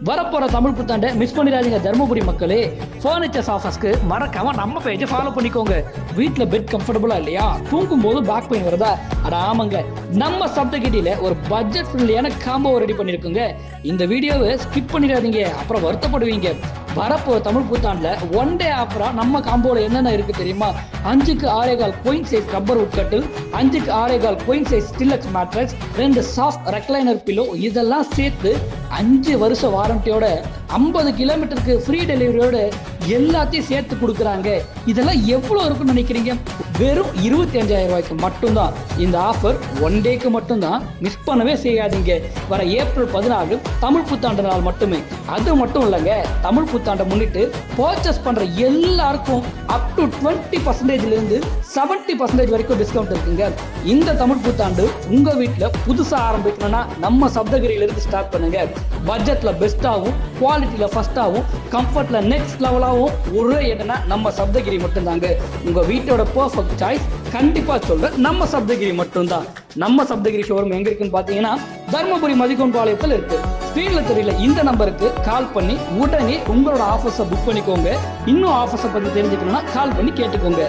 வரப்போற தமிழ் புத்தாண்டை மிஸ் பண்ணிடாதீங்க தருமபுரி மக்களே. ஃபர்னிச்சர்ஸ் ஆஃபர்ஸ்க்கு மறக்காம நம்ம பேஜை ஃபாலோ பண்ணிக்கோங்க. வீட்டில் பெட் கம்ஃபர்டபுளா இல்லையா, தூங்கும் போது பேக் பெயின் வருதா, அட ஆமாங்க, நம்ம சப்தகிட்டியில ஒரு பட்ஜெட் ஃப்ரெண்ட்லியான காம்போ ரெடி பண்ணிருக்குங்க. இந்த வீடியோவை ஸ்கிப் பண்ணிடாதீங்க, அப்புறம் வருத்தப்படுவீங்க. வரப்போ தமிழ் புத்தாண்டுல ஒன் டே ஆஃபரா நம்ம காம்போல என்னென்ன இருக்கு தெரியுமா? 5க்கு 6.25 குயின் சைஸ் ரப்பர் உட்கட்டில், 5க்கு 6.25 queen size deluxe mattress, 2 soft recliner pillow, இதெல்லாம் சேர்த்து 5 வருஷ வாரண்டியோட 50 கிலோமீட்டருக்கு ஃப்ரீ டெலிவரியோட எல்லாத்தையும் சேர்த்து கொடுக்குறாங்க. இதெல்லாம் எவ்வளோ இருக்குன்னு நினைக்கிறீங்க? வெறும் 25,000 ரூபாய்க்கு மட்டும்தான். இந்த ஆஃபர் ஒன் டேக்கு மட்டும்தான், மிஸ் பண்ணவே செய்யாதீங்க. வர ஏப்ரல் 16 தமிழ் புத்தாண்டு நாள் மட்டுமே. அது மட்டும் இல்லைங்க, தமிழ் புத்தாண்டை முன்னிட்டு பர்ச்சேஸ் பண்ற எல்லாருக்கும் அப் டு 20% 70% வரைக்கும் டிஸ்கவுண்ட் இருக்குங்க. இந்த தமிழ் புத்தாண்டு உங்க வீட்டில் புதுசா ஆரம்பிக்கணும்னா நம்ம சப்தகிரியிலிருந்து ஸ்டார்ட் பண்ணுங்க. பட்ஜெட்ல பெஸ்டாகவும், குவாலிட்டியில ஃபர்ஸ்டாகவும், கம்ஃபர்ட்ல நெக்ஸ்ட் லெவலாகவும் ஒரே இடம்னா நம்ம சப்தகிரி மட்டும்தாங்க. உங்க வீட்டோட பெர்ஃபெக்ட் சாய்ஸ் கண்டிப்பா சொல்றேன், நம்ம சப்தகிரி மட்டும்தான். நம்ம சப்தகிரி ஷோரூம் எங்க இருக்குன்னு பாத்தீங்கன்னா தர்மபுரி மதிகொண்டாலயத்தில் இருக்கு. ஸ்கிரீன்ல தெரியல இந்த நம்பருக்கு கால் பண்ணி உடனே உங்களோட ஆஃபர்ஸை புக் பண்ணிக்கோங்க. இன்னும் ஆஃபர்ஸை பத்தி தெரிஞ்சுக்கணும்னா கால் பண்ணி கேட்டுக்கோங்க.